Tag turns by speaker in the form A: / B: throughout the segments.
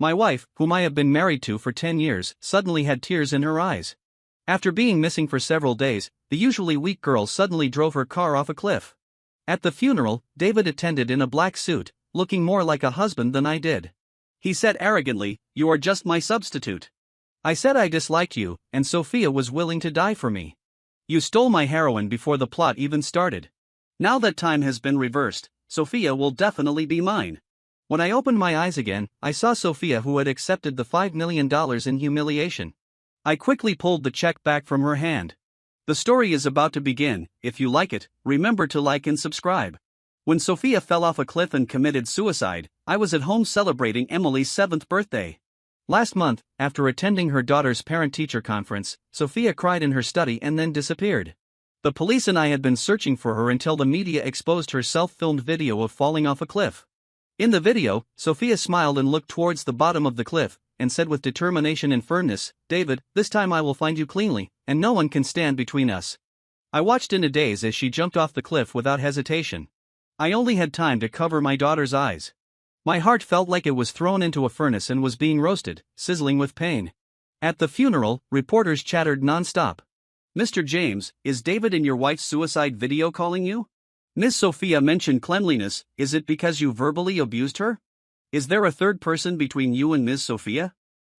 A: My wife, whom I have been married to for 10 years, suddenly had tears in her eyes. After being missing for several days, the usually weak girl suddenly drove her car off a cliff. At the funeral, David attended in a black suit, looking more like a husband than I did. He said arrogantly, "You are just my substitute." I said I disliked you, and Sophia was willing to die for me. You stole my heroine before the plot even started. Now that time has been reversed, Sophia will definitely be mine. When I opened my eyes again, I saw Sophia, who had accepted the $5 million in humiliation. I quickly pulled the check back from her hand. The story is about to begin. If you like it, remember to like and subscribe. When Sophia fell off a cliff and committed suicide, I was at home celebrating Emily's 7th birthday. Last month, after attending her daughter's parent-teacher conference, Sophia cried in her study and then disappeared. The police and I had been searching for her until the media exposed her self-filmed video of falling off a cliff. In the video, Sophia smiled and looked towards the bottom of the cliff, and said with determination and firmness, "David, this time I will find you cleanly, and no one can stand between us." I watched in a daze as she jumped off the cliff without hesitation. I only had time to cover my daughter's eyes. My heart felt like it was thrown into a furnace and was being roasted, sizzling with pain. At the funeral, reporters chattered non-stop. "Mr. James, is David in your wife's suicide video calling you? Miss Sophia mentioned cleanliness. Is it because you verbally abused her? Is there a third person between you and Miss Sophia?"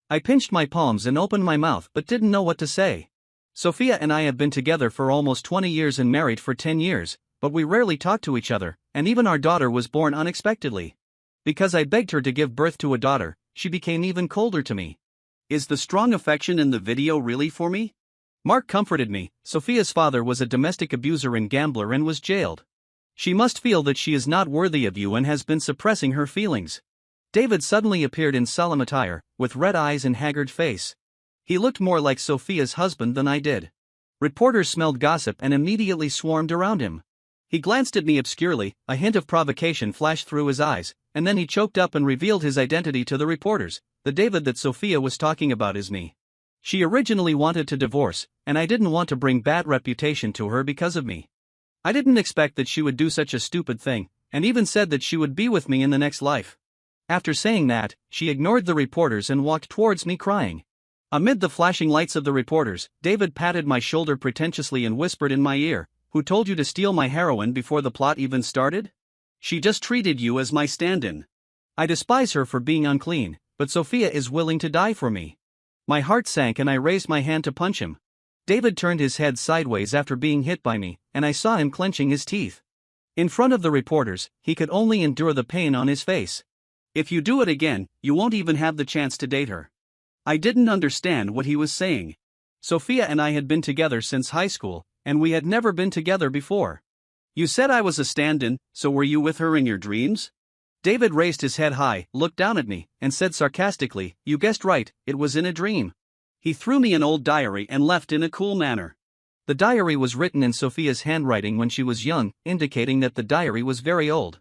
A: I pinched my palms and opened my mouth but didn't know what to say. Sophia and I have been together for almost 20 years and married for 10 years, but we rarely talk to each other, and even our daughter was born unexpectedly. Because I begged her to give birth to a daughter, she became even colder to me. Is the strong affection in the video really for me? Mark comforted me. Sophia's father was a domestic abuser and gambler and was jailed. She must feel that she is not worthy of you and has been suppressing her feelings. David suddenly appeared in solemn attire, with red eyes and haggard face. He looked more like Sophia's husband than I did. Reporters smelled gossip and immediately swarmed around him. He glanced at me obscurely, a hint of provocation flashed through his eyes, and then he choked up and revealed his identity to the reporters. "The David that Sophia was talking about is me. She originally wanted to divorce, and I didn't want to bring bad reputation to her because of me. I didn't expect that she would do such a stupid thing, and even said that she would be with me in the next life." After saying that, she ignored the reporters and walked towards me crying. Amid the flashing lights of the reporters, David patted my shoulder pretentiously and whispered in my ear, "Who told you to steal my heroine before the plot even started? She just treated you as my stand-in. I despise her for being unclean, but Sophia is willing to die for me." My heart sank and I raised my hand to punch him. David turned his head sideways after being hit by me, and I saw him clenching his teeth. In front of the reporters, he could only endure the pain on his face. "If you do it again, you won't even have the chance to date her." I didn't understand what he was saying. Sophia and I had been together since high school, and we had never been together before. "You said I was a stand-in, so were you with her in your dreams?" David raised his head high, looked down at me, and said sarcastically, "You guessed right, it was in a dream." He threw me an old diary and left in a cool manner. The diary was written in Sophia's handwriting when she was young, indicating that the diary was very old.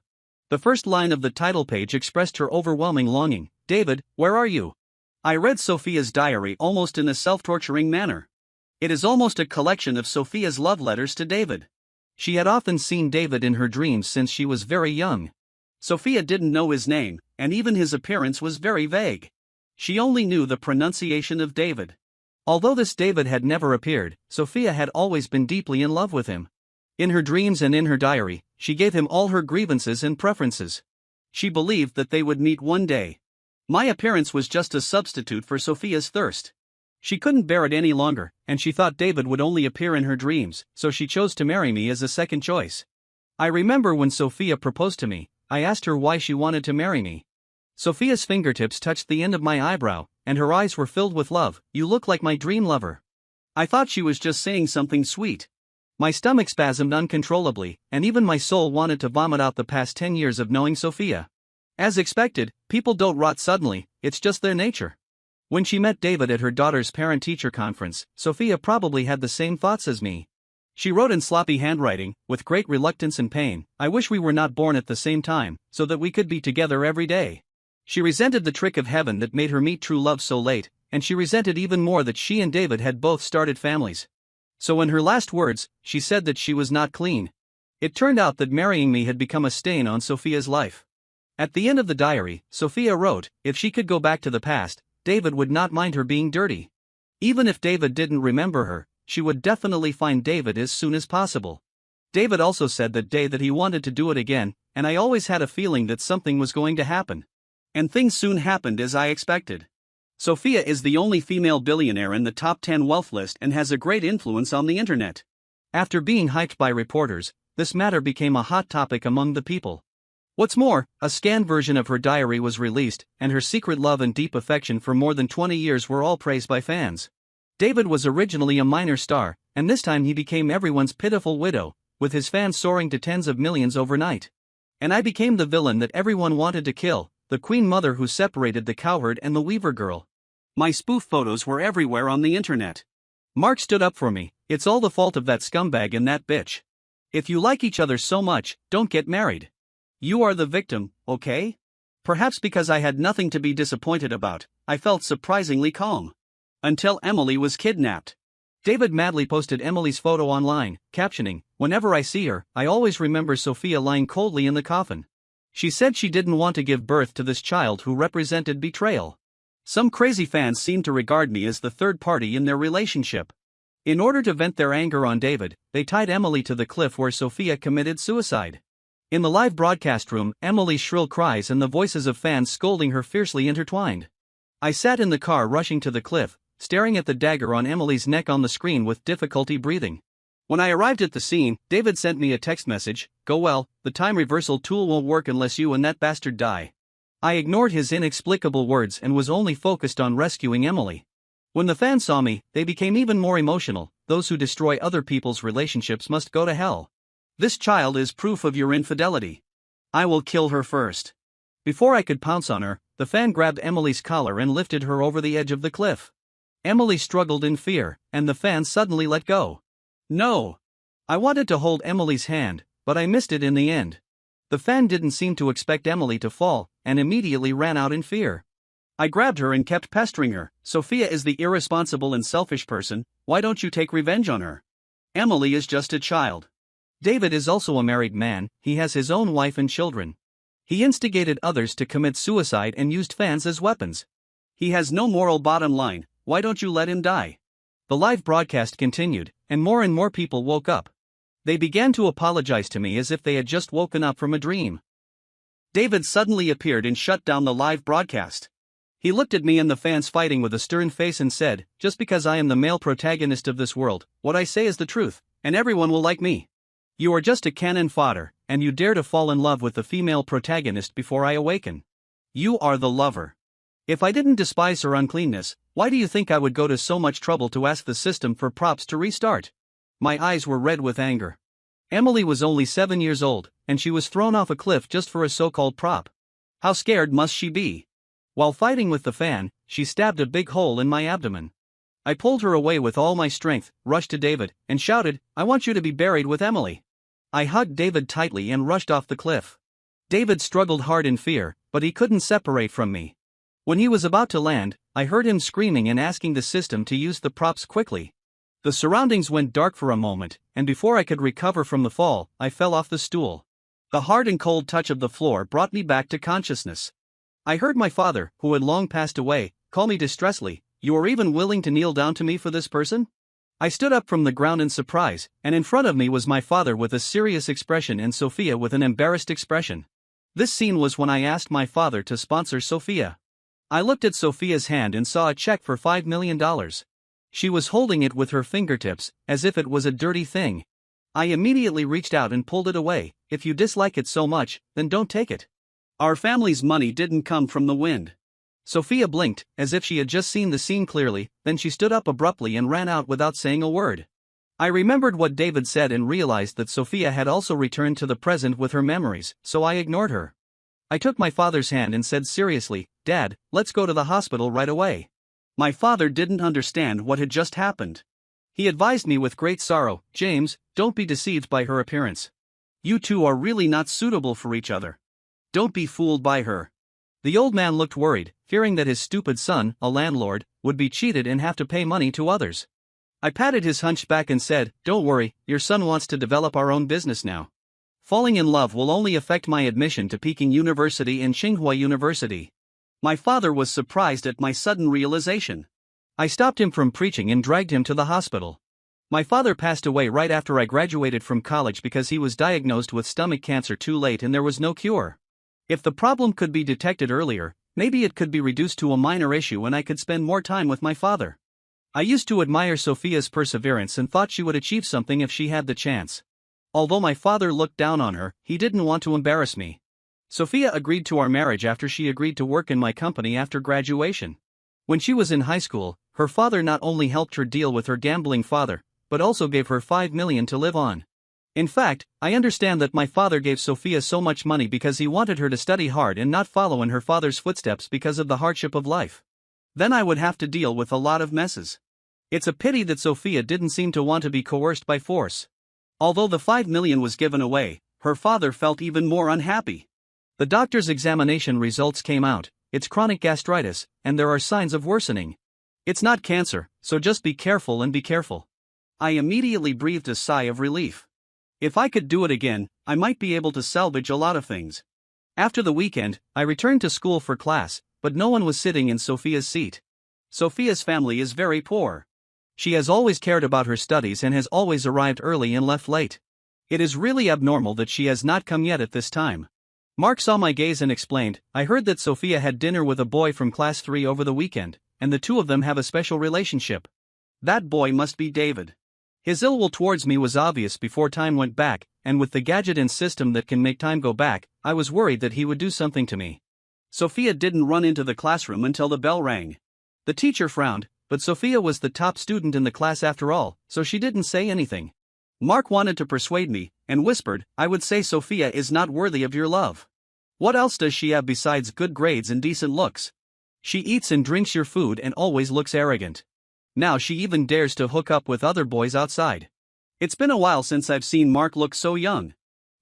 A: The first line of the title page expressed her overwhelming longing. "David, where are you?" I read Sophia's diary almost in a self-torturing manner. It is almost a collection of Sophia's love letters to David. She had often seen David in her dreams since she was very young. Sophia didn't know his name, and even his appearance was very vague. She only knew the pronunciation of David. Although this David had never appeared, Sophia had always been deeply in love with him. In her dreams and in her diary, she gave him all her grievances and preferences. She believed that they would meet one day. My appearance was just a substitute for Sophia's thirst. She couldn't bear it any longer, and she thought David would only appear in her dreams, so she chose to marry me as a second choice. I remember when Sophia proposed to me, I asked her why she wanted to marry me. Sophia's fingertips touched the end of my eyebrow, and her eyes were filled with love. "You look like my dream lover." I thought she was just saying something sweet. My stomach spasmed uncontrollably, and even my soul wanted to vomit out the past 10 years of knowing Sophia. As expected, people don't rot suddenly, it's just their nature. When she met David at her daughter's parent-teacher conference, Sophia probably had the same thoughts as me. She wrote in sloppy handwriting, with great reluctance and pain, "I wish we were not born at the same time, so that we could be together every day." She resented the trick of heaven that made her meet true love so late, and she resented even more that she and David had both started families. So in her last words, she said that she was not clean. It turned out that marrying me had become a stain on Sophia's life. At the end of the diary, Sophia wrote, if she could go back to the past, David would not mind her being dirty. Even if David didn't remember her, she would definitely find David as soon as possible. David also said that day that he wanted to do it again, and I always had a feeling that something was going to happen. And things soon happened as I expected. Sophia is the only female billionaire in the top 10 wealth list and has a great influence on the internet. After being hyped by reporters, this matter became a hot topic among the people. What's more, a scanned version of her diary was released, and her secret love and deep affection for more than 20 years were all praised by fans. David was originally a minor star, and this time he became everyone's pitiful widow, with his fans soaring to tens of millions overnight. And I became the villain that everyone wanted to kill, the queen mother who separated the cowherd and the weaver girl. My spoof photos were everywhere on the internet. Mark stood up for me, it's all the fault of that scumbag and that bitch. If you like each other so much, don't get married. You are the victim, okay? Perhaps because I had nothing to be disappointed about, I felt surprisingly calm. Until Emily was kidnapped. David madly posted Emily's photo online, captioning, whenever I see her, I always remember Sophia lying coldly in the coffin. She said she didn't want to give birth to this child who represented betrayal. Some crazy fans seem to regard me as the third party in their relationship. In order to vent their anger on David, they tied Emily to the cliff where Sophia committed suicide. In the live broadcast room, Emily's shrill cries and the voices of fans scolding her fiercely intertwined. I sat in the car rushing to the cliff, staring at the dagger on Emily's neck on the screen with difficulty breathing. When I arrived at the scene, David sent me a text message, "Go well, the time reversal tool won't work unless you and that bastard die." I ignored his inexplicable words and was only focused on rescuing Emily. When the fans saw me, they became even more emotional. Those who destroy other people's relationships must go to hell. This child is proof of your infidelity. I will kill her first. Before I could pounce on her, the fan grabbed Emily's collar and lifted her over the edge of the cliff. Emily struggled in fear, and the fan suddenly let go. No! I wanted to hold Emily's hand, but I missed it in the end. The fan didn't seem to expect Emily to fall, and immediately ran out in fear. I grabbed her and kept pestering her. Sophia is the irresponsible and selfish person, why don't you take revenge on her? Emily is just a child. David is also a married man, he has his own wife and children. He instigated others to commit suicide and used fans as weapons. He has no moral bottom line, why don't you let him die? The live broadcast continued, and more people woke up. They began to apologize to me as if they had just woken up from a dream. David suddenly appeared and shut down the live broadcast. He looked at me and the fans fighting with a stern face and said, just because I am the male protagonist of this world, what I say is the truth, and everyone will like me. You are just a cannon fodder, and you dare to fall in love with the female protagonist before I awaken. You are the lover. If I didn't despise her uncleanness, why do you think I would go to so much trouble to ask the system for props to restart? My eyes were red with anger. Emily was only 7 years old, and she was thrown off a cliff just for a so-called prop. How scared must she be? While fighting with the fan, she stabbed a big hole in my abdomen. I pulled her away with all my strength, rushed to David, and shouted, I want you to be buried with Emily. I hugged David tightly and rushed off the cliff. David struggled hard in fear, but he couldn't separate from me. When he was about to land, I heard him screaming and asking the system to use the props quickly. The surroundings went dark for a moment, and before I could recover from the fall, I fell off the stool. The hard and cold touch of the floor brought me back to consciousness. I heard my father, who had long passed away, call me distressfully, "You are even willing to kneel down to me for this person?" I stood up from the ground in surprise, and in front of me was my father with a serious expression and Sophia with an embarrassed expression. This scene was when I asked my father to sponsor Sophia. I looked at Sophia's hand and saw a check for $5 million. She was holding it with her fingertips, as if it was a dirty thing. I immediately reached out and pulled it away. If you dislike it so much, then don't take it. Our family's money didn't come from the wind. Sophia blinked, as if she had just seen the scene clearly, then she stood up abruptly and ran out without saying a word. I remembered what David said and realized that Sophia had also returned to the present with her memories, so I ignored her. I took my father's hand and said seriously, "Dad, let's go to the hospital right away." My father didn't understand what had just happened. He advised me with great sorrow, "James, don't be deceived by her appearance. You two are really not suitable for each other. Don't be fooled by her." The old man looked worried, fearing that his stupid son, a landlord, would be cheated and have to pay money to others. I patted his hunched back and said, "Don't worry, your son wants to develop our own business now." Falling in love will only affect my admission to Peking University and Tsinghua University. My father was surprised at my sudden realization. I stopped him from preaching and dragged him to the hospital. My father passed away right after I graduated from college because he was diagnosed with stomach cancer too late and there was no cure. If the problem could be detected earlier, maybe it could be reduced to a minor issue and I could spend more time with my father. I used to admire Sophia's perseverance and thought she would achieve something if she had the chance. Although my father looked down on her, he didn't want to embarrass me. Sophia agreed to our marriage after she agreed to work in my company after graduation. When she was in high school, her father not only helped her deal with her gambling father, but also gave her $5 million to live on. In fact, I understand that my father gave Sophia so much money because he wanted her to study hard and not follow in her father's footsteps because of the hardship of life. Then I would have to deal with a lot of messes. It's a pity that Sophia didn't seem to want to be coerced by force. Although the $5 million was given away, her father felt even more unhappy. The doctor's examination results came out, it's chronic gastritis, and there are signs of worsening. It's not cancer, so just be careful and be careful. I immediately breathed a sigh of relief. If I could do it again, I might be able to salvage a lot of things. After the weekend, I returned to school for class, but no one was sitting in Sophia's seat. Sophia's family is very poor. She has always cared about her studies and has always arrived early and left late. It is really abnormal that she has not come yet at this time. Mark saw my gaze and explained, I heard that Sophia had dinner with a boy from class 3 over the weekend, and the two of them have a special relationship. That boy must be David. His ill will towards me was obvious before time went back, and with the gadget and system that can make time go back, I was worried that he would do something to me. Sophia didn't run into the classroom until the bell rang. The teacher frowned, but Sophia was the top student in the class after all, so she didn't say anything. Mark wanted to persuade me, and whispered, I would say Sophia is not worthy of your love. What else does she have besides good grades and decent looks? She eats and drinks your food and always looks arrogant. Now she even dares to hook up with other boys outside. It's been a while since I've seen Mark look so young.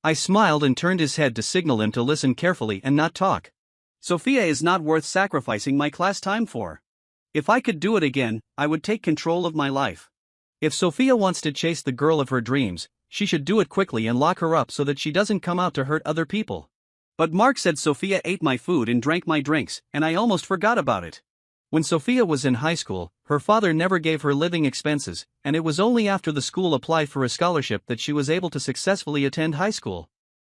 A: I smiled and turned his head to signal him to listen carefully and not talk. Sophia is not worth sacrificing my class time for. If I could do it again, I would take control of my life. If Sophia wants to chase the girl of her dreams, she should do it quickly and lock her up so that she doesn't come out to hurt other people. But Mark said Sophia ate my food and drank my drinks, and I almost forgot about it. When Sophia was in high school, her father never gave her living expenses, and it was only after the school applied for a scholarship that she was able to successfully attend high school.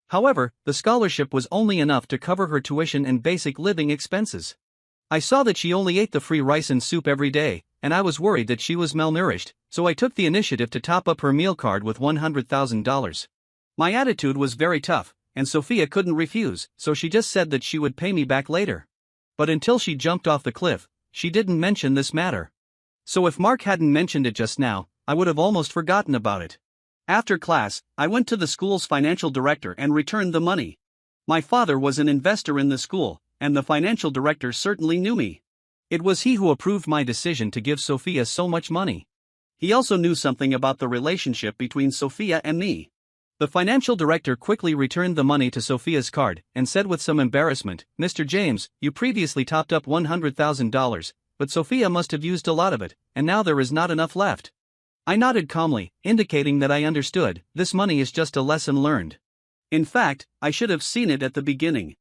A: However, the scholarship was only enough to cover her tuition and basic living expenses. I saw that she only ate the free rice and soup every day, and I was worried that she was malnourished, so I took the initiative to top up her meal card with $100,000. My attitude was very tough, and Sophia couldn't refuse, so she just said that she would pay me back later. But until she jumped off the cliff, she didn't mention this matter. So if Mark hadn't mentioned it just now, I would have almost forgotten about it. After class, I went to the school's financial director and returned the money. My father was an investor in the school, and the financial director certainly knew me. It was he who approved my decision to give Sophia so much money. He also knew something about the relationship between Sophia and me. The financial director quickly returned the money to Sophia's card and said with some embarrassment, Mr. James, you previously topped up $100,000, but Sophia must have used a lot of it, and now there is not enough left. I nodded calmly, indicating that I understood, this money is just a lesson learned. In fact, I should have seen it at the beginning.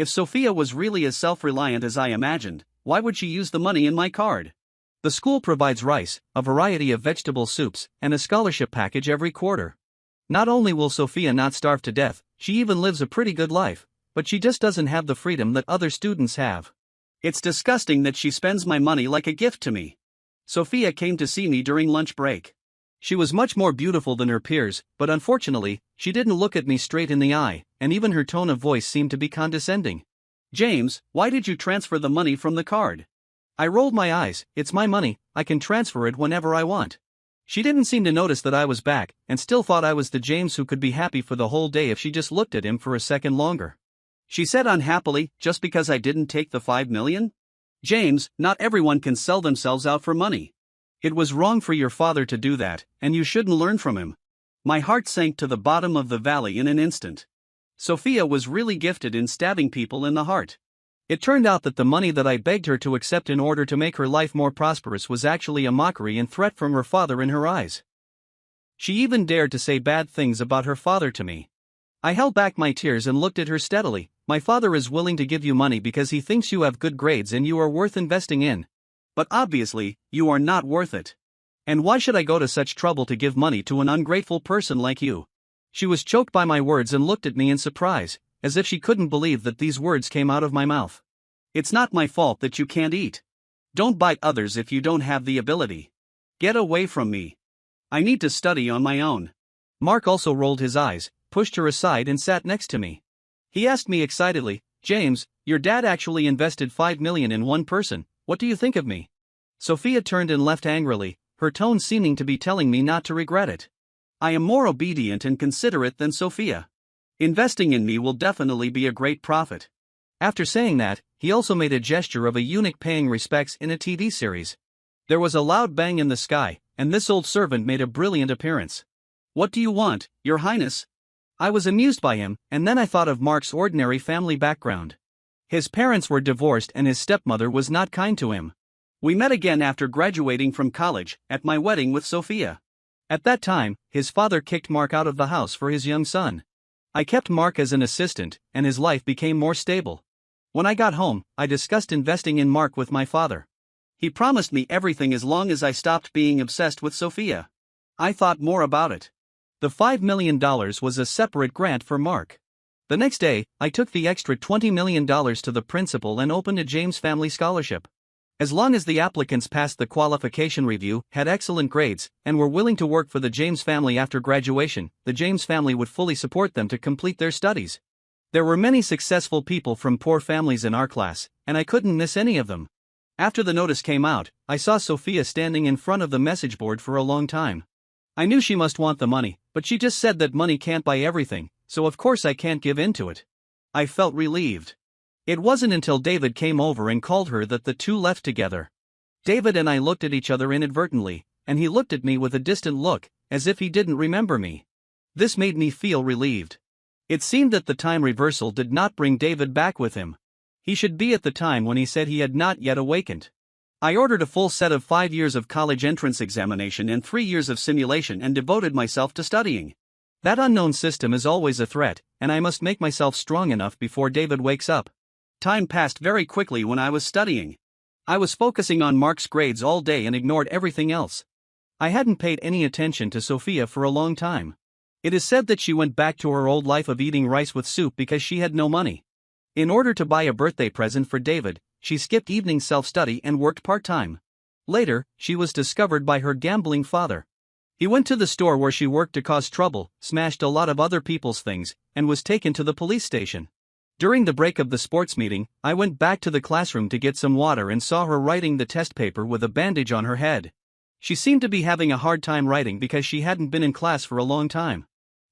A: If Sophia was really as self-reliant as I imagined, why would she use the money in my card? The school provides rice, a variety of vegetable soups, and a scholarship package every quarter. Not only will Sophia not starve to death, she even lives a pretty good life, but she just doesn't have the freedom that other students have. It's disgusting that she spends my money like a gift to me. Sophia came to see me during lunch break. She was much more beautiful than her peers, but unfortunately, she didn't look at me straight in the eye, and even her tone of voice seemed to be condescending. James, why did you transfer the money from the card? I rolled my eyes, it's my money, I can transfer it whenever I want. She didn't seem to notice that I was back, and still thought I was the James who could be happy for the whole day if she just looked at him for a second longer. She said unhappily, just because I didn't take the $5 million? James, not everyone can sell themselves out for money. It was wrong for your father to do that, and you shouldn't learn from him. My heart sank to the bottom of the valley in an instant. Sophia was really gifted in stabbing people in the heart. It turned out that the money that I begged her to accept in order to make her life more prosperous was actually a mockery and threat from her father in her eyes. She even dared to say bad things about her father to me. I held back my tears and looked at her steadily. My father is willing to give you money because he thinks you have good grades and you are worth investing in. But obviously, you are not worth it. And why should I go to such trouble to give money to an ungrateful person like you? She was choked by my words and looked at me in surprise, as if she couldn't believe that these words came out of my mouth. It's not my fault that you can't eat. Don't bite others if you don't have the ability. Get away from me. I need to study on my own. Mark also rolled his eyes, pushed her aside and sat next to me. He asked me excitedly, James, your dad actually invested $5 million in one person, what do you think of me? Sophia turned and left angrily, her tone seeming to be telling me not to regret it. I am more obedient and considerate than Sophia. Investing in me will definitely be a great profit. After saying that, he also made a gesture of a eunuch paying respects in a TV series. There was a loud bang in the sky, and this old servant made a brilliant appearance. What do you want, Your Highness? I was amused by him, and then I thought of Mark's ordinary family background. His parents were divorced and his stepmother was not kind to him. We met again after graduating from college, at my wedding with Sophia. At that time, his father kicked Mark out of the house for his young son. I kept Mark as an assistant, and his life became more stable. When I got home, I discussed investing in Mark with my father. He promised me everything as long as I stopped being obsessed with Sophia. I thought more about it. The $5 million was a separate grant for Mark. The next day, I took the extra $20 million to the principal and opened a James Family Scholarship. As long as the applicants passed the qualification review, had excellent grades, and were willing to work for the James family after graduation, the James family would fully support them to complete their studies. There were many successful people from poor families in our class, and I couldn't miss any of them. After the notice came out, I saw Sophia standing in front of the message board for a long time. I knew she must want the money, but she just said that money can't buy everything, so of course I can't give in to it. I felt relieved. It wasn't until David came over and called her that the two left together. David and I looked at each other inadvertently, and he looked at me with a distant look, as if he didn't remember me. This made me feel relieved. It seemed that the time reversal did not bring David back with him. He should be at the time when he said he had not yet awakened. I ordered a full set of 5 years of college entrance examination and 3 years of simulation and devoted myself to studying. That unknown system is always a threat, and I must make myself strong enough before David wakes up. Time passed very quickly when I was studying. I was focusing on Mark's grades all day and ignored everything else. I hadn't paid any attention to Sophia for a long time. It is said that she went back to her old life of eating rice with soup because she had no money. In order to buy a birthday present for David, she skipped evening self-study and worked part-time. Later, she was discovered by her gambling father. He went to the store where she worked to cause trouble, smashed a lot of other people's things, and was taken to the police station. During the break of the sports meeting, I went back to the classroom to get some water and saw her writing the test paper with a bandage on her head. She seemed to be having a hard time writing because she hadn't been in class for a long time.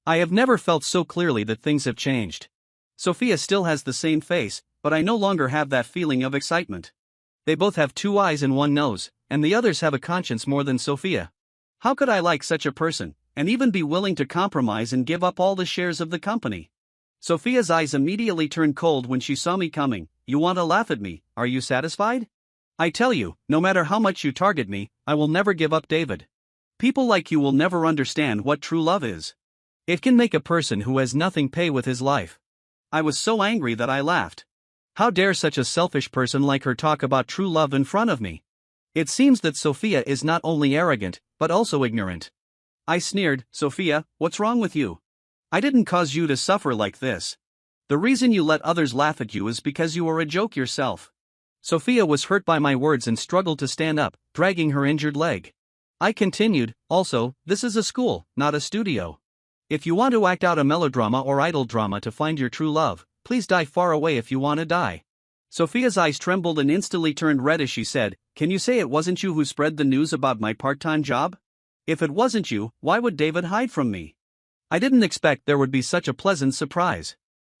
A: I have never felt so clearly that things have changed. Sophia still has the same face, but I no longer have that feeling of excitement. They both have 2 eyes and 1 nose, and the others have a conscience more than Sophia. How could I like such a person, and even be willing to compromise and give up all the shares of the company? Sophia's eyes immediately turned cold when she saw me coming. You want to laugh at me, are you satisfied? I tell you, no matter how much you target me, I will never give up David. People like you will never understand what true love is. It can make a person who has nothing pay with his life. I was so angry that I laughed. How dare such a selfish person like her talk about true love in front of me? It seems that Sophia is not only arrogant, but also ignorant. I sneered, Sophia, what's wrong with you? I didn't cause you to suffer like this. The reason you let others laugh at you is because you are a joke yourself. Sophia was hurt by my words and struggled to stand up, dragging her injured leg. I continued, also, this is a school, not a studio. If you want to act out a melodrama or idle drama to find your true love, please die far away if you want to die. Sophia's eyes trembled and instantly turned red as she said, Can you say it wasn't you who spread the news about my part-time job? If it wasn't you, why would David hide from me? I didn't expect there would be such a pleasant surprise.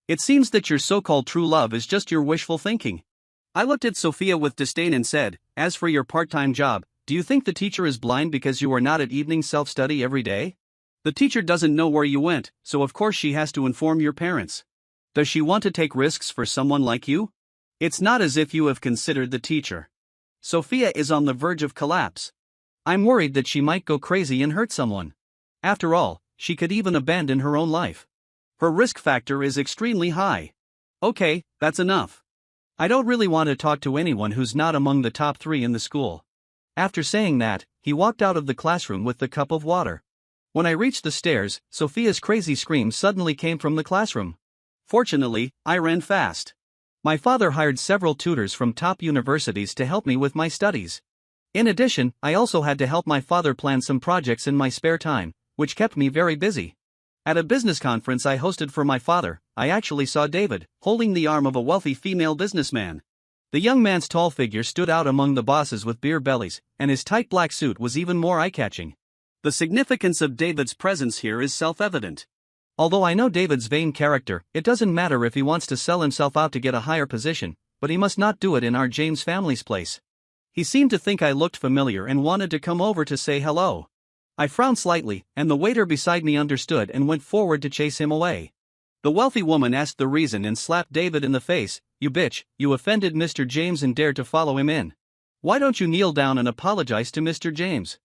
A: It seems that your so-called true love is just your wishful thinking. I looked at Sophia with disdain and said, As for your part-time job, do you think the teacher is blind because you are not at evening self-study every day? The teacher doesn't know where you went, so of course she has to inform your parents. Does she want to take risks for someone like you? It's not as if you have considered the teacher. Sophia is on the verge of collapse. I'm worried that she might go crazy and hurt someone. After all, she could even abandon her own life.
B: Her risk factor is extremely high. Okay, that's enough. I don't really want to talk to anyone who's not among the top 3 in the school. After saying that, he walked out of the classroom with the cup of water. When I reached the stairs, Sophia's crazy scream suddenly came from the classroom. Fortunately, I ran fast. My father hired several tutors from top universities to help me with my studies. In addition, I also had to help my father plan some projects in my spare time, which kept me very busy. At a business conference I hosted for my father, I actually saw David, holding the arm of a wealthy female businessman. The young man's tall figure stood out among the bosses with beer bellies, and his tight black suit was even more eye-catching. The significance of David's presence here is self-evident. Although I know David's vain character, it doesn't matter if he wants to sell himself out to get a higher position, but he must not do it in our James family's place. He seemed to think I looked familiar and wanted to come over to say hello. I frowned slightly, and the waiter beside me understood and went forward to chase him away. The wealthy woman asked the reason and slapped David in the face. "You bitch, you offended Mr. James and dared to follow him in. Why don't you kneel down and apologize to Mr. James?"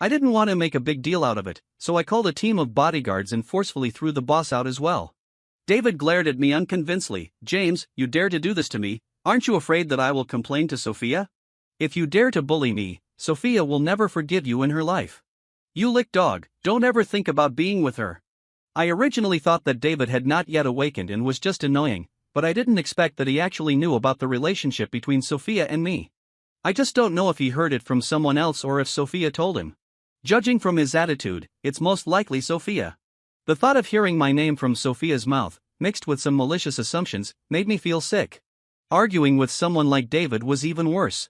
B: I didn't want to make a big deal out of it, so I called a team of bodyguards and forcefully threw the boss out as well. David glared at me unconvincingly. "James, you dare to do this to me? Aren't you afraid that I will complain to Sophia? If you dare to bully me, Sophia will never forgive you in her life. You lick dog, don't ever think about being with her." I originally thought that David had not yet awakened and was just annoying, but I didn't expect that he actually knew about the relationship between Sophia and me. I just don't know if he heard it from someone else or if Sophia told him. Judging from his attitude, it's most likely Sophia. The thought of hearing my name from Sophia's mouth, mixed with some malicious assumptions, made me feel sick. Arguing with someone like David was even worse.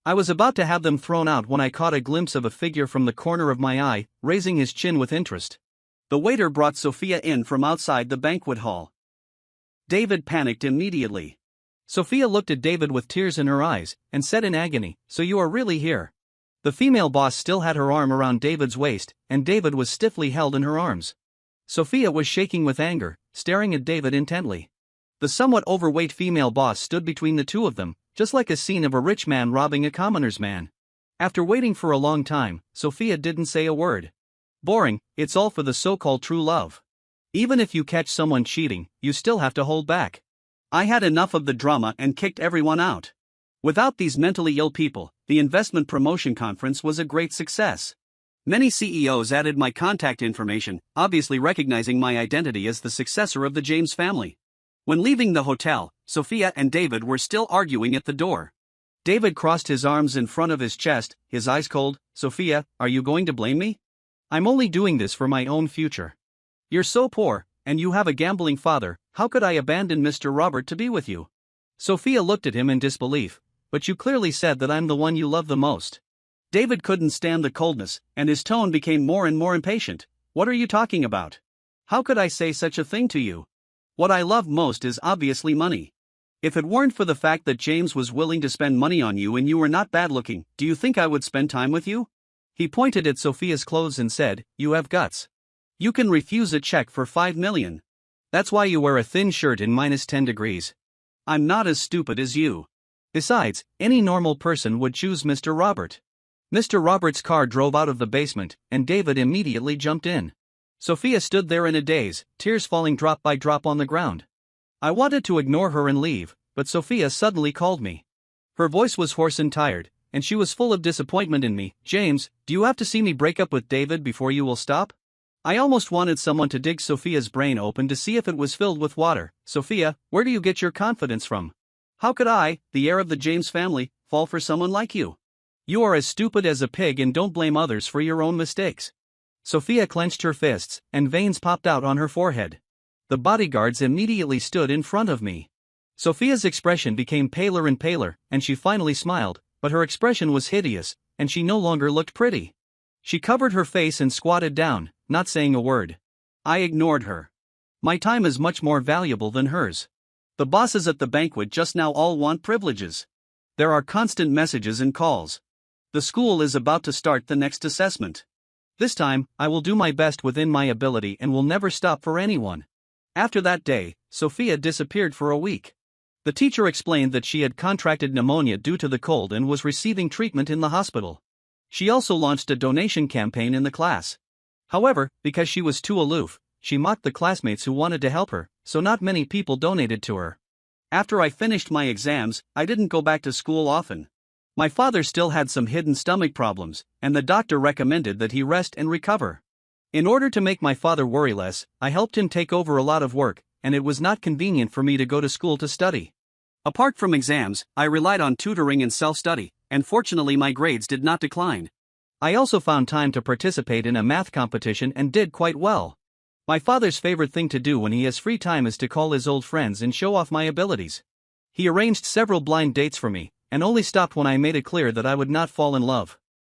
B: I was about to have them thrown out when I caught a glimpse of a figure from the corner of my eye, raising his chin with interest. The waiter brought Sophia in from outside the banquet hall. David panicked immediately. Sophia looked at David with tears in her eyes, and said in agony, "So you are really here?" The female boss still had her arm around David's waist, and David was stiffly held in her arms. Sophia was shaking with anger, staring at David intently. The somewhat overweight female boss stood between the two of them, just like a scene of a rich man robbing a commoner's man. After waiting for a long time, Sophia didn't say a word. Boring, it's all for the so-called true love. Even if you catch someone cheating, you still have to hold back. I had enough of the drama and kicked everyone out. Without these mentally ill people, the investment promotion conference was a great success. Many CEOs added my contact information, obviously recognizing my identity as the successor of the James family. When leaving the hotel, Sophia and David were still arguing at the door. David crossed his arms in front of his chest, his eyes cold. "Sophia, are you going to blame me? I'm only doing this for my own future. You're so poor, and you have a gambling father, how could I abandon Mr. Robert to be with you?" Sophia looked at him in disbelief. "But you clearly said that I'm the one you love the most." David couldn't stand the coldness, and his tone became more and more impatient. "What are you talking about? How could I say such a thing to you? What I love most is obviously money. If it weren't for the fact that James was willing to spend money on you and you were not bad looking, do you think I would spend time with you?" He pointed at Sophia's clothes and said, "You have guts. You can refuse a check for $5 million. That's why you wear a thin shirt in -10 degrees. I'm not as stupid as you. Besides, any normal person would choose Mr. Robert." Mr. Robert's car drove out of the basement, and David immediately jumped in. Sophia stood there in a daze, tears falling drop by drop on the ground. I wanted to ignore her and leave, but Sophia suddenly called me. Her voice was hoarse and tired, and she was full of disappointment in me. "James, do you have to see me break up with David before you will stop?" I almost wanted someone to dig Sophia's brain open to see if it was filled with water. "Sophia, where do you get your confidence from? How could I, the heir of the James family, fall for someone like you? You are as stupid as a pig and don't blame others for your own mistakes." Sophia clenched her fists, and veins popped out on her forehead. The bodyguards immediately stood in front of me. Sophia's expression became paler and paler, and she finally smiled, but her expression was hideous, and she no longer looked pretty. She covered her face and squatted down, not saying a word. I ignored her. My time is much more valuable than hers. The bosses at the banquet just now all want privileges. There are constant messages and calls. The school is about to start the next assessment. This time, I will do my best within my ability and will never stop for anyone. After that day, Sophia disappeared for a week. The teacher explained that she had contracted pneumonia due to the cold and was receiving treatment in the hospital. She also launched a donation campaign in the class. However, because she was too aloof,
A: she mocked the classmates who wanted to help her, so not many people donated to her.
B: After I finished my exams, I didn't go back to school often. My father still had some hidden stomach problems, and the doctor recommended that he rest and recover. In order to make my father worry less, I helped him take over a lot of work, and it was not convenient for me to go to school to study. Apart from exams, I relied on tutoring and self-study, and fortunately my grades did not decline.
A: I also found time to participate in a math competition and did quite well. My father's favorite thing to do when he has free time is to call his old friends and show off my abilities. He arranged several blind dates for me, and only stopped when I made it clear that I would not fall in love.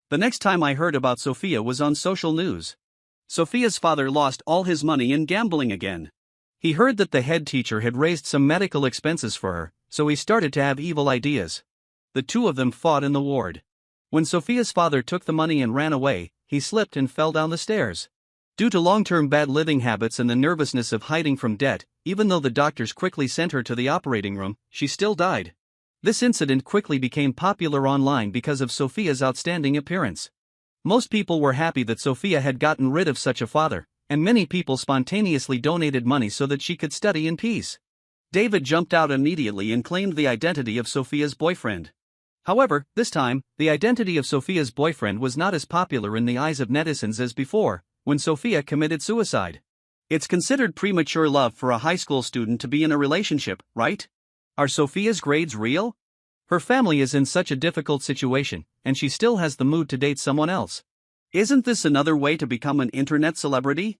A: The next time I heard about Sophia was on social news. Sophia's father lost all his money in gambling again. He heard that the head teacher had raised some medical expenses for her, so he started to have evil ideas. The two of them fought in the ward. When Sophia's father took the money and ran away, he slipped and fell down the stairs. Due to long-term bad living habits and the nervousness of hiding from debt, even though the doctors quickly sent her to the operating room, she still died. This incident quickly became popular online because of Sophia's outstanding appearance. Most people were happy that Sophia had gotten rid of such a father, and many people spontaneously donated money so that she could study in peace.
B: David jumped out immediately and claimed the identity of Sophia's boyfriend.
A: However, this time, the identity of Sophia's boyfriend was not as popular in the eyes of netizens as before, when Sophia committed suicide.
B: It's considered premature love for a high school student to be in a relationship, right? Are Sophia's grades real?
A: Her family is in such a difficult situation, and she still has the mood to date someone else.
B: Isn't this another way to become an internet celebrity?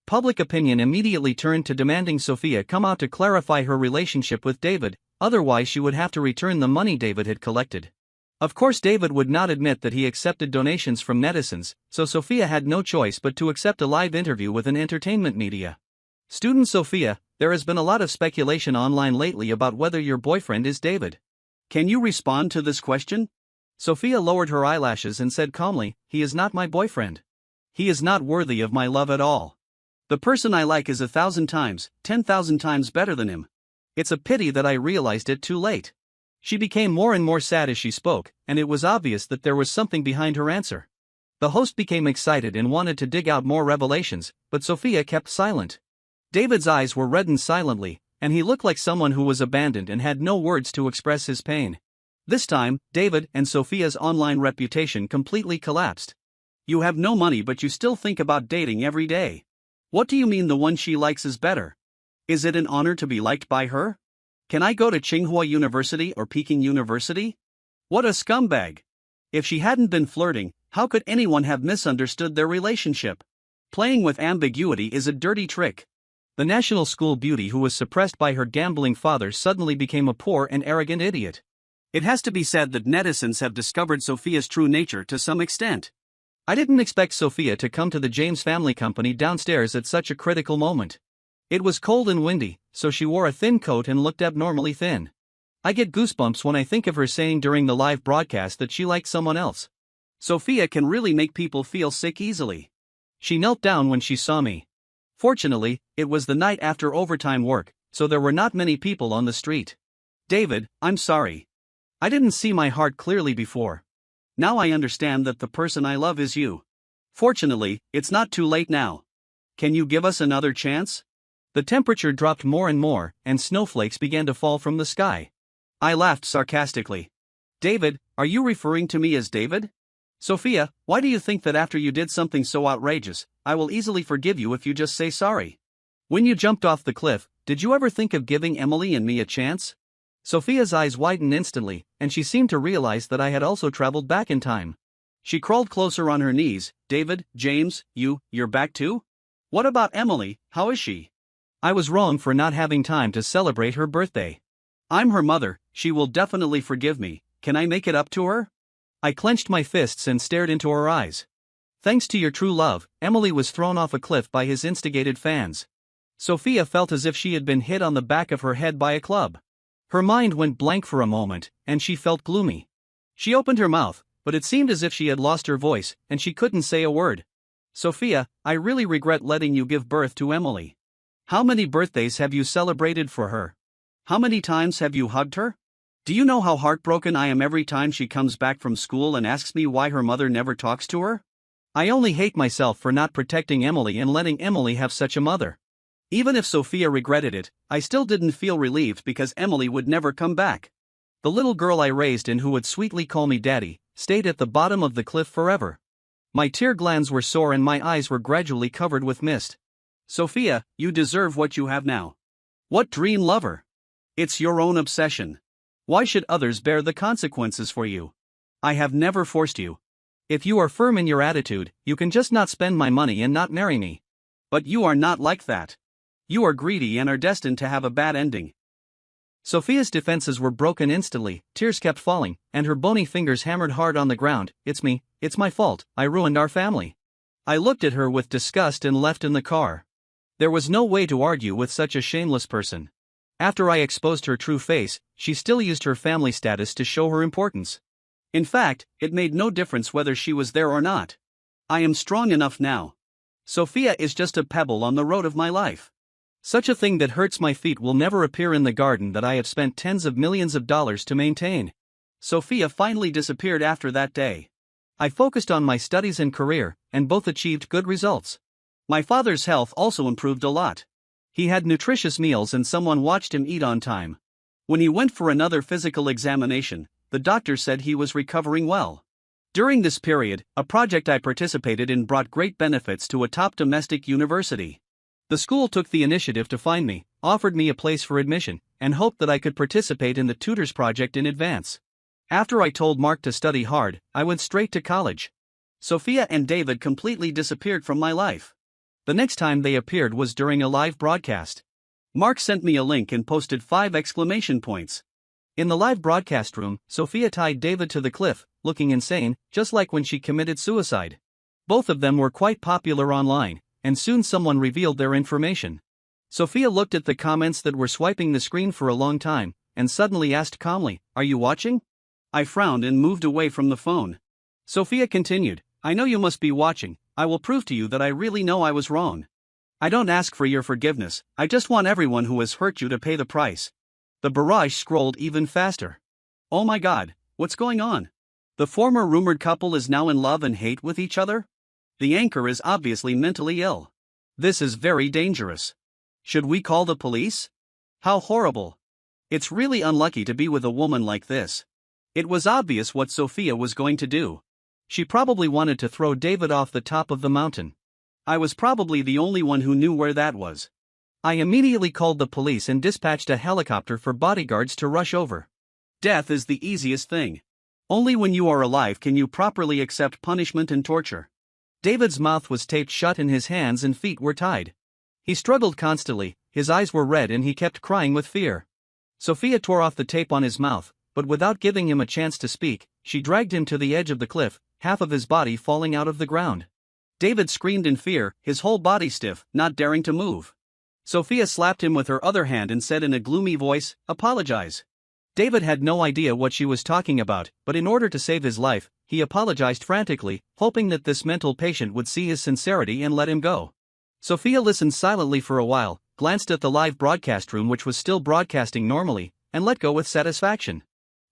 A: Public opinion immediately turned to demanding Sophia come out to clarify her relationship with David, otherwise she would have to return the money David had collected. Of course, David would not admit that he accepted donations from netizens, so Sophia had no choice but to accept a live interview with an entertainment media. Student Sophia, there has been a lot of speculation online lately about whether your boyfriend is David.
B: Can you respond to this question?
A: Sophia lowered her eyelashes and said calmly, "He is not my boyfriend.
B: He is not worthy of my love at all. The person I like is 1,000 times, 10,000 times better than him. It's a pity that I realized it too late." She became more and more sad as she spoke, and it was obvious that there was something behind her answer. The host became excited and wanted to dig out more revelations, but Sophia kept silent. David's eyes were reddened silently, and he looked like someone who was abandoned and had no words to express his pain. This time, David and Sophia's online reputation completely collapsed. You have no money but you still think about dating every day. What do you mean the one she likes is better? Is it an honor to be liked by her? Can I go to Tsinghua University or Peking University? What a scumbag! If she hadn't been flirting, how could anyone have misunderstood their relationship? Playing with ambiguity is a dirty trick.
A: The national school beauty who was suppressed by her gambling father suddenly became a poor and arrogant idiot.
B: It has to be said that netizens have discovered Sophia's true nature to some extent.
A: I didn't expect Sophia to come to the James family company downstairs at such a critical moment. It was cold and windy, so she wore a thin coat and looked abnormally thin. I get goosebumps when I think of her saying during the live broadcast that she liked someone else.
B: Sophia can really make people feel sick easily.
A: She knelt down when she saw me. Fortunately, it was the night after overtime work, so there were not many people on the street.
B: David, I'm sorry. I didn't see my heart clearly before. Now I understand that the person I love is you. Fortunately, it's not too late now. Can you give us another chance?
A: The temperature dropped more and more, and snowflakes began to fall from the sky.
B: I laughed sarcastically. David, are you referring to me as David? Sophia, why do you think that after you did something so outrageous, I will easily forgive you if you just say sorry?
A: When you jumped off the cliff, did you ever think of giving Emily and me a chance? Sophia's eyes widened instantly, and she seemed to realize that I had also traveled back in time.
B: She crawled closer on her knees. David, James, you're back too? What about Emily, how is she?
A: I was wrong for not having time to celebrate her birthday.
B: I'm her mother, she will definitely forgive me. Can I make it up to her?
A: I clenched my fists and stared into her eyes. Thanks to your true love, Emily was thrown off a cliff by his instigated fans. Sophia felt as if she had been hit on the back of her head by a club. Her mind went blank for a moment, and she felt gloomy. She opened her mouth, but it seemed as if she had lost her voice, and she couldn't say a word. Sophia, I really regret letting you give birth to Emily. How many birthdays have you celebrated for her?
B: How many times have you hugged her? Do you know how heartbroken I am every time she comes back from school and asks me why her mother never talks to her?
A: I only hate myself for not protecting Emily and letting Emily have such a mother. Even if Sophia regretted it, I still didn't feel relieved because Emily would never come back. The little girl I raised and who would sweetly call me daddy, stayed at the bottom of the cliff forever. My tear glands were sore and my eyes were gradually covered with mist. Sophia, you deserve what you have now. What dream lover? It's your own obsession. Why should others bear the consequences for you? I have never forced you. If you are firm in your attitude, you can just not spend my money and not marry me. But you are not like that. You are greedy and are destined to have a bad ending. Sophia's defenses were broken instantly, tears kept falling, and her bony fingers hammered hard on the ground. It's me, it's my fault, I ruined our family. I looked at her with disgust and left in the car. There was no way to argue with such a shameless person. After I exposed her true face, she still used her family status to show her importance. In fact, it made no difference whether she was there or not. I am strong enough now. Sophia is just a pebble on the road of my life. Such a thing that hurts my feet will never appear in the garden that I have spent tens of millions of dollars to maintain. Sophia finally disappeared after that day. I focused on my studies and career, and both achieved good results. My father's health also improved a lot. He had nutritious meals and someone watched him eat on time. When he went for another physical examination, the doctor said he was recovering well. During this period, a project I participated in brought great benefits to a top domestic university. The school took the initiative to find me, offered me a place for admission, and hoped that I could participate in the tutors project in advance. After I told Mark to study hard, I went straight to college. Sophia and David completely disappeared from my life. The next time they appeared was during a live broadcast. Mark sent me a link and posted 5 exclamation points. In the live broadcast room, Sophia tied David to the cliff, looking insane, just like when she committed suicide. Both of them were quite popular online, and soon someone revealed their information. Sophia looked at the comments that were swiping the screen for a long time, and suddenly asked calmly, "Are you watching?" I frowned and moved away from the phone. Sophia continued, "I know you must be watching. I will prove to you that I really know I was wrong. I don't ask for your forgiveness, I just want everyone who has hurt you to pay the price." The barrage scrolled even faster. Oh my god, what's going on? The former rumored couple is now in love and hate with each other? The anchor is obviously mentally ill. This is very dangerous. Should we call the police? How horrible. It's really unlucky to be with a woman like this. It was obvious what Sophia was going to do. She probably wanted to throw David off the top of the mountain. I was probably the only one who knew where that was. I immediately called the police and dispatched a helicopter for bodyguards to rush over. Death is the easiest thing. Only when you are alive can you properly accept punishment and torture. David's mouth was taped shut and his hands and feet were tied. He struggled constantly, his eyes were red and he kept crying with fear. Sophia tore off the tape on his mouth, but without giving him a chance to speak, she dragged him to the edge of the cliff, half of his body falling out of the ground. David screamed in fear, his whole body stiff, not daring to move. Sophia slapped him with her other hand and said in a gloomy voice, "Apologize." David had no idea what she was talking about, but in order to save his life, he apologized frantically, hoping that this mental patient would see his sincerity and let him go. Sophia listened silently for a while, glanced at the live broadcast room which was still broadcasting normally, and let go with satisfaction.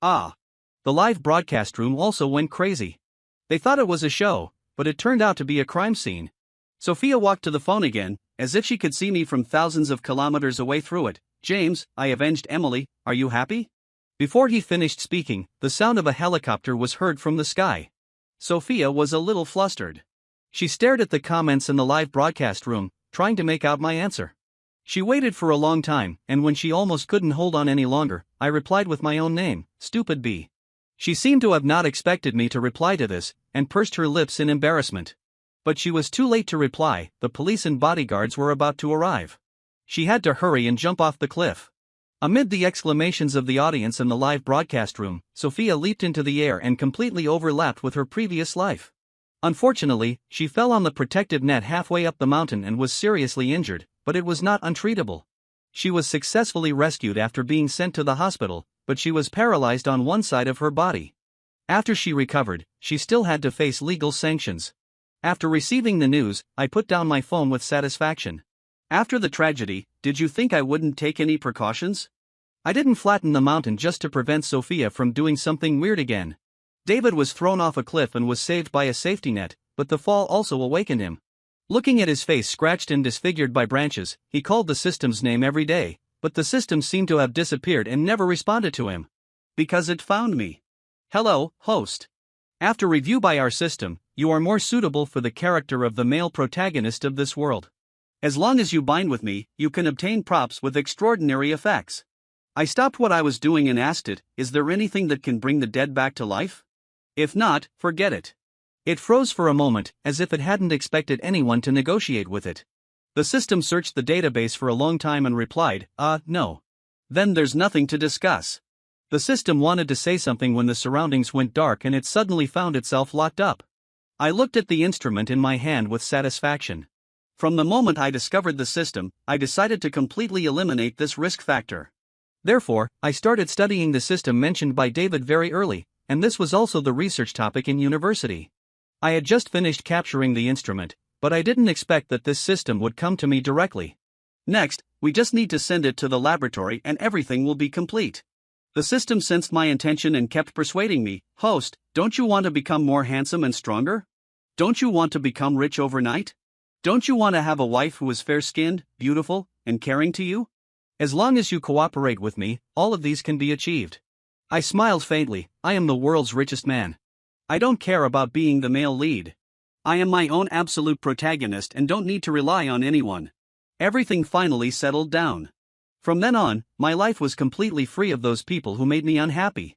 A: Ah! The live broadcast room also went crazy. They thought it was a show, but it turned out to be a crime scene. Sophia walked to the phone again, as if she could see me from thousands of kilometers away through it. "James, I avenged Emily, are you happy?" Before he finished speaking, the sound of a helicopter was heard from the sky. Sophia was a little flustered. She stared at the comments in the live broadcast room, trying to make out my answer. She waited for a long time, and when she almost couldn't hold on any longer, I replied with my own name, "Stupid B." She seemed to have not expected me to reply to this, and pursed her lips in embarrassment. But she was too late to reply, the police and bodyguards were about to arrive. She had to hurry and jump off the cliff. Amid the exclamations of the audience in the live broadcast room, Sophia leaped into the air and completely overlapped with her previous life. Unfortunately, she fell on the protective net halfway up the mountain and was seriously injured, but it was not untreatable. She was successfully rescued after being sent to the hospital, but she was paralyzed on one side of her body. After she recovered, she still had to face legal sanctions. After receiving the news, I put down my phone with satisfaction. After the tragedy, did you think I wouldn't take any precautions? I didn't flatten the mountain just to prevent Sophia from doing something weird again. David was thrown off a cliff and was saved by a safety net, but the fall also awakened him. Looking at his face scratched and disfigured by branches, he called the system's name every day, but the system seemed to have disappeared and never responded to him.
B: Because it found me.
A: Hello, host. After review by our system, you are more suitable for the character of the male protagonist of this world.
B: As long as you bind with me, you can obtain props with extraordinary effects. I stopped what I was doing and asked it, is there anything that can bring the dead back to life? If not, forget it.
A: It froze for a moment, as if it hadn't expected anyone to negotiate with it. The system searched the database for a long time and replied, no.
B: Then there's nothing to discuss.
A: The system wanted to say something when the surroundings went dark and it suddenly found itself locked up. I looked at the instrument in my hand with satisfaction.
B: From the moment I discovered the system, I decided to completely eliminate this risk factor.
A: Therefore, I started studying the system mentioned by David very early, and this was also the research topic in university. I had just finished capturing the instrument, but I didn't expect that this system would come to me directly.
B: Next, we just need to send it to the laboratory and everything will be complete. The system sensed my intention and kept persuading me, host, don't you want to become more handsome and stronger? Don't you want to become rich overnight? Don't you want to have a wife who is fair-skinned, beautiful, and caring to you?
A: As long as you cooperate with me, all of these can be achieved. I smiled faintly. I am the world's richest man.
B: I don't care about being the male lead. I am my own absolute protagonist and don't need to rely on anyone. Everything finally settled down. From then on, my life was completely free of those people who made me unhappy.